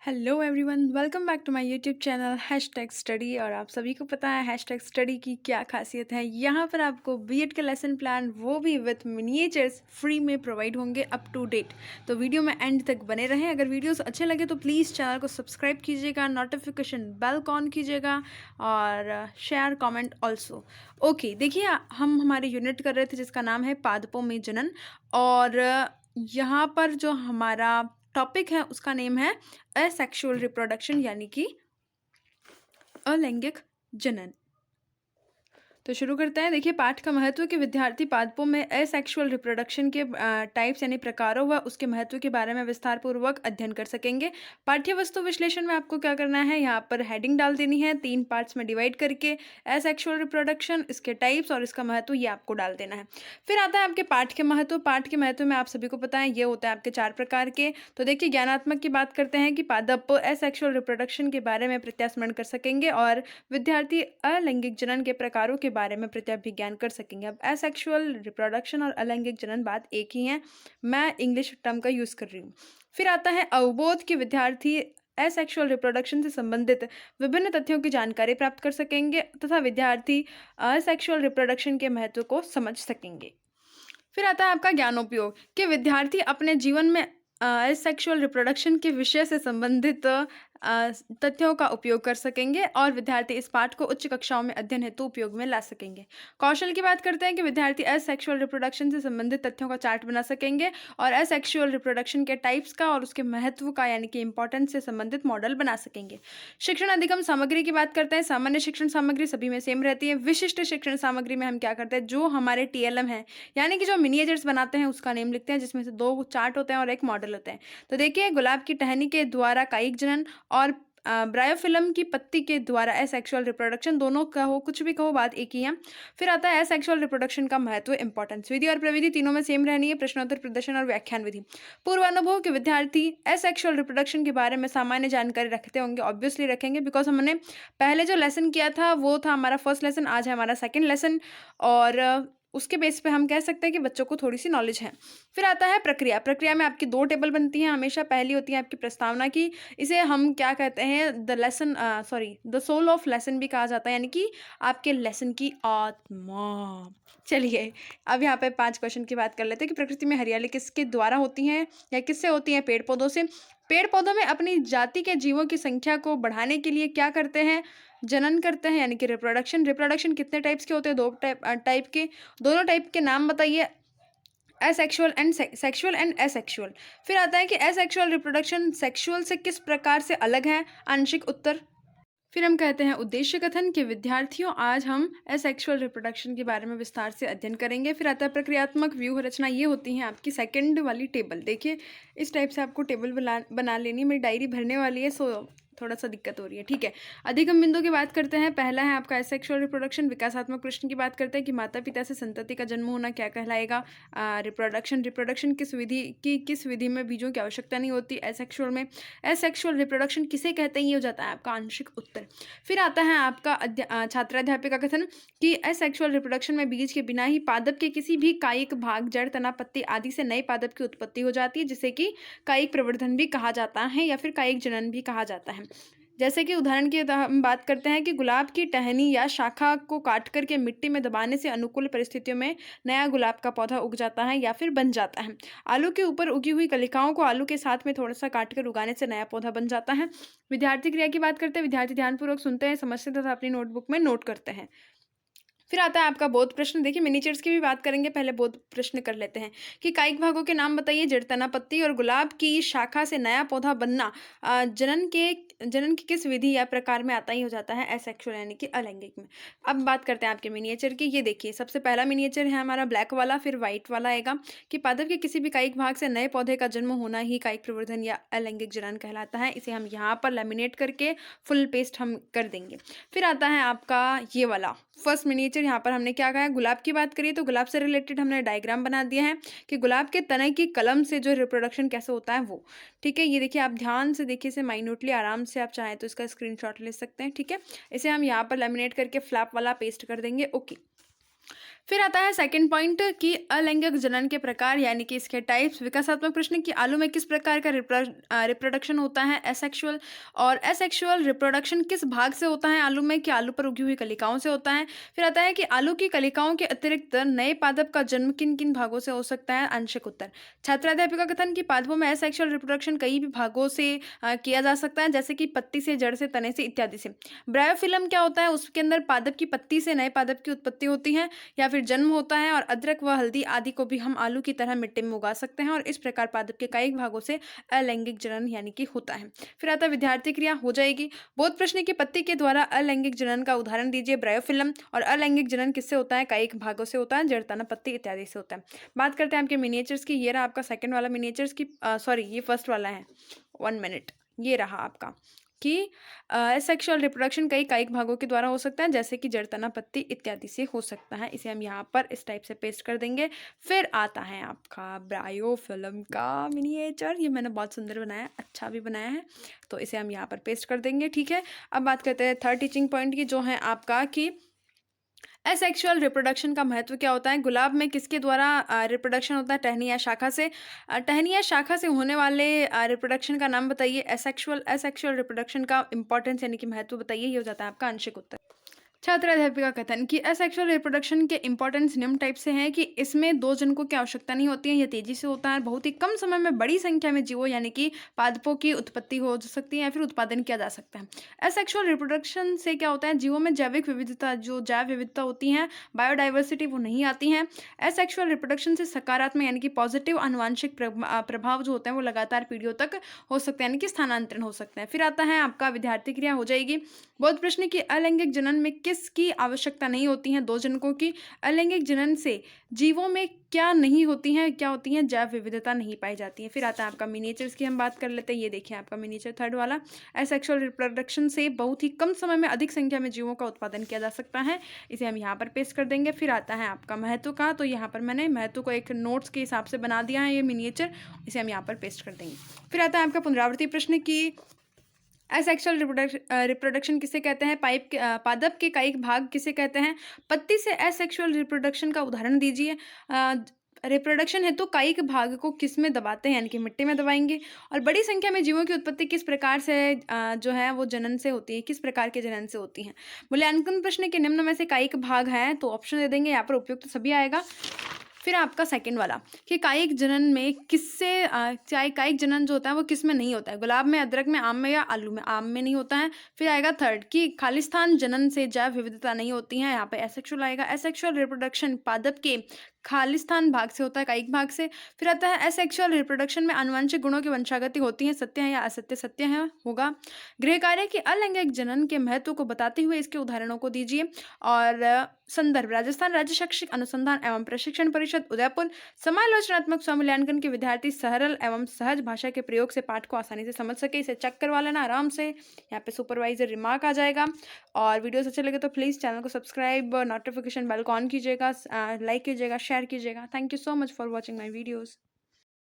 Hello everyone, welcome back to my YouTube channel hashtag study. और आप सभी को पता है हैशटैग स्टडी की क्या खासियत है। यहाँ पर आपको बीएड के लेसन प्लान वो भी विथ मिनिएचर्स फ्री में प्रोवाइड होंगे अप टू डेट। तो वीडियो में एंड तक बने रहें। अगर वीडियोस अच्छे लगे तो प्लीज़ चैनल को सब्सक्राइब कीजिएगा, नोटिफिकेशन बेल ऑन कीजिएगा और शेयर कमेंट ऑल्सो। ओके, देखिए हम हमारे यूनिट कर रहे थे जिसका नाम है पादपों में जनन। और यहाँ पर जो हमारा टॉपिक है उसका नेम है असेक्सुअल रिप्रोडक्शन, यानी कि अलैंगिक जनन। तो शुरू करते हैं। देखिए, पाठ का महत्व कि विद्यार्थी पादपों में असेक्सुअल रिप्रोडक्शन के टाइप्स यानी प्रकारों व उसके महत्व के बारे में विस्तार पूर्वक अध्ययन कर सकेंगे। पाठ्य वस्तु विश्लेषण में आपको क्या करना है, यहाँ पर हेडिंग डाल देनी है 3 पार्ट्स में डिवाइड करके। असेक्सुअल रिप्रोडक्शन, इसके टाइप्स और इसका महत्व ये आपको डाल देना है। फिर आता है आपके पाठ के महत्व। पाठ के महत्व में आप सभी को पता है ये होता है आपके 4 प्रकार के। तो देखिए, ज्ञानात्मक की बात करते हैं कि पादप असेक्सुअल रिप्रोडक्शन के बारे में प्रत्यास्मरण कर सकेंगे और विद्यार्थी अलैंगिक जनन के प्रकारों के बारे में प्रत्यभिज्ञान कर सकेंगे। अब असेक्सुअल रिप्रोडक्शन और अलैंगिक जनन बात एक ही है, मैं इंग्लिश टर्म का यूज कर रही हूँ। फिर आता है अवबोध कि विद्यार्थी असेक्सुअल रिप्रोडक्शन से संबंधित विभिन्न तथ्यों की जानकारी प्राप्त कर सकेंगे तथा विद्यार्थी असेक्सुअल रिप्रोडक्शन के महत्व को समझ सकेंगे। फिर आता है आपका ज्ञानोपयोग कि विद्यार्थी अपने जीवन में असेक्सुअल रिप्रोडक्शन के विषय से संबंधित तथ्यों का उपयोग कर सकेंगे और विद्यार्थी इस पाठ को उच्च कक्षाओं में अध्ययन हेतु उपयोग में ला सकेंगे। कौशल की बात करते हैं कि विद्यार्थी असेक्सुअल रिप्रोडक्शन से संबंधित तथ्यों का चार्ट बना सकेंगे और असेक्सुअल रिप्रोडक्शन के टाइप्स का और उसके महत्व का यानी कि इंपॉर्टेंस से संबंधित मॉडल बना सकेंगे। शिक्षण अधिगम सामग्री की बात करते हैं। सामान्य शिक्षण सामग्री सभी में सेम रहती है। विशिष्ट शिक्षण सामग्री में हम क्या करते हैं, जो हमारे टीएलएम है यानी कि जो मिनिएचर्स बनाते हैं उसका नेम लिखते हैं, जिसमें से 2 चार्ट होते हैं और एक मॉडल होते हैं। तो देखिए, गुलाब की टहनी के द्वारा कायिक जनन और ब्रायोफिल्म की पत्ती के द्वारा असेक्सुअल रिप्रोडक्शन, दोनों कहो कुछ भी कहो बात एक ही है। फिर आता है असेक्सुअल रिप्रोडक्शन का महत्व, इंपॉर्टेंस। विधि और प्रविधि तीनों में सेम रहनी है। प्रश्नोत्तर, प्रदर्शन और व्याख्यान विधि। पूर्वानुभव के विद्यार्थी असेक्सुअल रिप्रोडक्शन के बारे में सामान्य जानकारी रखते होंगे, ऑब्वियसली रखेंगे, बिकॉज हमने पहले जो लेसन किया था वो था हमारा फर्स्ट लेसन, आज है हमारा सेकेंड लेसन और उसके बेस पे हम कह सकते हैं कि बच्चों को थोड़ी सी नॉलेज है। फिर आता है प्रक्रिया। प्रक्रिया में आपकी 2 टेबल बनती हैं हमेशा। पहली होती है आपकी प्रस्तावना की, इसे हम क्या कहते हैं, द सोल ऑफ लेसन भी कहा जाता है, यानी कि आपके लेसन की आत्मा। चलिए, अब यहाँ पे 5 क्वेश्चन की बात कर लेते हैं कि प्रकृति में हरियाली किसके द्वारा होती है या किससे होती है, पेड़ पौधों से। पेड़ पौधों में अपनी जाति के जीवों की संख्या को बढ़ाने के लिए क्या करते हैं, जनन करते हैं, यानी कि रिप्रोडक्शन। रिप्रोडक्शन कितने टाइप्स के होते हैं, 2 टाइप के। दोनों टाइप के नाम बताइए, asexual and sexual and asexual. फिर आता है कि असेक्सुअल रिप्रोडक्शन सेक्सुअल से किस प्रकार से अलग है, आंशिक उत्तर। फिर हम कहते हैं उद्देश्य कथन के विद्यार्थियों, आज हम असेक्सुअल रिप्रोडक्शन के बारे में विस्तार से अध्ययन करेंगे। फिर आता है प्रक्रियात्मक व्यूह रचना, ये होती है आपकी सेकंड वाली टेबल। देखिए, इस टाइप से आपको टेबल बना लेनी है। मेरी डायरी भरने वाली है, सो थोड़ा सा दिक्कत हो रही है, ठीक है। अधिगम बिंदु की बात करते हैं। पहला है आपका असेक्सुअल रिप्रोडक्शन। विकासात्मक प्रश्न की बात करते हैं कि माता पिता से संतति का जन्म होना क्या कहलाएगा। रिप्रोडक्शन किस विधि में बीजों की आवश्यकता नहीं होती असेक्सुअल में। असेक्सुअल रिप्रोडक्शन किसे कहते हैं, ये हो जाता है आपका आंशिक उत्तर। फिर आता है आपका छात्राध्यापक का कथन कि असेक्सुअल रिप्रोडक्शन में बीज के बिना ही पादप के किसी भी कायिक भाग, जड़, तना, पत्ती आदि से नए पादप की उत्पत्ति हो जाती है, जिसे कि कायिक प्रवर्धन भी कहा जाता है या फिर कायिक जनन भी कहा जाता है। जैसे कि उदाहरण की हम बात करते हैं कि गुलाब की टहनी या शाखा को काट करके मिट्टी में दबाने से अनुकूल परिस्थितियों में नया गुलाब का पौधा उग जाता है या फिर बन जाता है। आलू के ऊपर उगी हुई कलिकाओं को आलू के साथ में थोड़ा सा काट कर उगाने से नया पौधा बन जाता है। विद्यार्थी क्रिया की बात करते हैं। विद्यार्थी ध्यानपूर्वक सुनते हैं, समझते हैं तथा अपनी नोटबुक में नोट करते हैं। फिर आता है आपका बोध प्रश्न। देखिए, मिनिएचर्स की भी बात करेंगे, पहले बोध प्रश्न कर लेते हैं कि कायिक भागों के नाम बताइए। जड़, तना, पत्ती और गुलाब की शाखा से नया पौधा बनना जनन की किस विधि या प्रकार में आता ही हो जाता है, असेक्सुअल यानी कि अलैंगिक में। अब बात करते हैं आपके मिनिएचर की। ये देखिए, सबसे पहला मिनिएचर है हमारा ब्लैक वाला, फिर व्हाइट वाला आएगा कि पादप के किसी भी कायिक भाग से नए पौधे का जन्म होना ही कायिक प्रवर्धन या अलैंगिक जनन कहलाता है। इसे हम यहाँ पर लेमिनेट करके फुल पेस्ट हम कर देंगे। फिर आता है आपका ये वाला फर्स्ट मिनिएचर। यहाँ पर हमने क्या कहा है, गुलाब की बात करिए तो गुलाब से रिलेटेड हमने डायग्राम बना दिया है कि गुलाब के तने की कलम से जो रिप्रोडक्शन कैसे होता है वो, ठीक है। ये देखिए, आप ध्यान से देखिए, इसे माइन्यूटली आराम से आप चाहें तो इसका स्क्रीनशॉट ले सकते हैं, ठीक है। इसे हम यहाँ पर लेमिनेट करके फ्लैप वाला पेस्ट कर देंगे, ओके। फिर आता है सेकंड पॉइंट कि अलैंगिक जनन के प्रकार यानी कि इसके टाइप्स। विकासात्मक प्रश्न कि आलू में किस प्रकार का रिप्रोडक्शन होता है, एसेक्सुअल, और एसेक्सुअल रिप्रोडक्शन किस भाग से होता है आलू में, कि आलू पर उगी हुई कलिकाओं से होता है। फिर आता है कि आलू की कलिकाओं के अतिरिक्त नए पादप का जन्म किन किन भागों से हो सकता है। आंशिक उत्तर। छात्राध्यापिका कथन कि पादपों में एसेक्सुअल रिप्रोडक्शन कई भी भागों से किया जा सकता है, जैसे कि पत्ती से, जड़ से, तने से इत्यादि से। ब्रायोफिलम क्या होता है, उसके अंदर पादप की पत्ती से नए पादप की उत्पत्ति होती है या फिर जन्म होता है, और अदरक व हल्दी आदि को भी हम आलू की तरह मिट्टी में उगा सकते हैं, और इस प्रकार पादप के कई भागों से अलैंगिक जनन यानी कि होता है। फिर आता है विद्यार्थी क्रिया हो जाएगी। बोध प्रश्न की पत्ती के द्वारा अलैंगिक जनन का उदाहरण दीजिए। ब्रायोफिलम। और अलैंगिक जनन किससे होता है, कई भागों से होता है, जड़, तना, पत्ती इत्यादि से होता है। बात करते हैं आपके मिनिएचर्स की। ये रहा आपका सेकंड वाला मिनिएचर्स की, सॉरी ये फर्स्ट वाला है, 1 मिनट। ये रहा आपका कि सेक्सुअल रिप्रोडक्शन कई कायिक भागों के द्वारा हो सकता है, जैसे कि जड़, तना, पत्ती इत्यादि से हो सकता है। इसे हम यहाँ पर इस टाइप से पेस्ट कर देंगे। फिर आता है आपका ब्रायोफिल्म का मिनिएचर। ये मैंने बहुत सुंदर बनाया, अच्छा भी बनाया है, तो इसे हम यहाँ पर पेस्ट कर देंगे। ठीक है, अब बात करते हैं थर्ड टीचिंग पॉइंट की, जो है आपका कि एसेक्सुअल रिप्रोडक्शन का महत्व क्या होता है। गुलाब में किसके द्वारा रिप्रोडक्शन होता है, टहनी या शाखा से। टहनी या शाखा से होने वाले रिप्रोडक्शन का नाम बताइए। एसेक्सुअल रिप्रोडक्शन का इंपॉर्टेंस यानी कि महत्व बताइए। ये हो जाता है आपका आंशिक उत्तर। छात्राध्यापिका कथन कि असेक्सुअल रिप्रोडक्शन के इंपॉर्टेंस निम्न टाइप से हैं कि इसमें दो जनकों की आवश्यकता नहीं होती है, यह तेजी से होता है, बहुत ही कम समय में बड़ी संख्या में जीवों यानी कि पादपों की उत्पत्ति हो सकती है या फिर उत्पादन किया जा सकता है। असेक्सुअल रिप्रोडक्शन से क्या होता है, जीवों में जैविक विविधता, जो जैव विविधता होती है, बायोडाइवर्सिटी, वो नहीं आती है। असेक्सुअल रिप्रोडक्शन से सकारात्मक यानी कि पॉजिटिव आनुवांशिक प्रभाव जो होते हैं वो लगातार पीढ़ियों तक हो सकते हैं, यानी कि स्थानांतरण हो सकते हैं। फिर आता है आपका विद्यार्थी क्रिया हो जाएगी। बहुत प्रश्न की अलैंगिक जनन में किसकी आवश्यकता नहीं होती है, दो जनकों की। अलैंगिक जनन से जीवों में क्या नहीं होती है, क्या होती है, जैव विविधता नहीं पाई जाती है। फिर आता है आपका मिनिएचर्स की हम बात कर लेते हैं। ये देखिए आपका मिनिएचर थर्ड वाला। एसेक्सुअल रिप्रोडक्शन से बहुत ही कम समय में अधिक संख्या में जीवों का उत्पादन किया जा सकता है। इसे हम यहाँ पर पेस्ट कर देंगे। फिर आता है आपका महत्व का, तो यहाँ पर मैंने महत्व को एक नोट्स के हिसाब से बना दिया है ये मिनिएचर, इसे हम यहाँ पर पेस्ट कर देंगे। फिर आता है आपका पुनरावृत्ति प्रश्न की एसेक्सुअल रिप्रोडक्शन किसे कहते हैं, पादप के कायिक भाग किसे कहते हैं। पत्ती से एसेक्सुअल रिप्रोडक्शन का उदाहरण दीजिए। रिप्रोडक्शन है तो कायिक भाग को किस में दबाते हैं, यानी कि मिट्टी में दबाएंगे। और बड़ी संख्या में जीवों की उत्पत्ति किस प्रकार से जो है वो जनन से होती है, किस प्रकार के जनन से होती है। मूल्यांकन प्रश्न के निम्न में से कायिक भाग हैं, तो ऑप्शन दे देंगे, यहाँ पर उपयुक्त तो सभी आएगा। फिर आपका सेकंड वाला कि कायिक जनन में किससे कायिक जनन जो होता है वो किस में नहीं होता है। गुलाब में, अदरक में, आम में या आलू में। आम में नहीं होता है। फिर आएगा थर्ड कि खालिस्तान जनन से जैव विविधता नहीं होती है, यहाँ पे एसेक्सुअल आएगा। एसेक्सुअल रिप्रोडक्शन पादप के खालिस्तान भाग से होता है, कायिक भाग से। फिर आता है एसेक्सुअल रिप्रोडक्शन में आनुवंशिक गुणों की वंशागति होती है, सत्य है या असत्य। सत्य है होगा। गृह कार्य के अलैंगिक जनन के महत्व को बताते हुए इसके उदाहरणों को दीजिए। और संदर्भ राजस्थान राज्य शैक्षिक अनुसंधान एवं प्रशिक्षण परिषद उदयपुर। समालोचनात्मक स्वमूल्यांकन के विद्यार्थी सरल एवं सहज भाषा के प्रयोग से पाठ को आसानी से समझ सके, इसे चेक करवा लेना आराम से। यहाँ पे सुपरवाइजर रिमार्क आ जाएगा। और वीडियोस अच्छे लगे तो प्लीज़ चैनल को सब्सक्राइब, नोटिफिकेशन बेल को ऑन कीजिएगा, लाइक कीजिएगा, शेयर कीजिएगा। Thank you so much for watching my videos.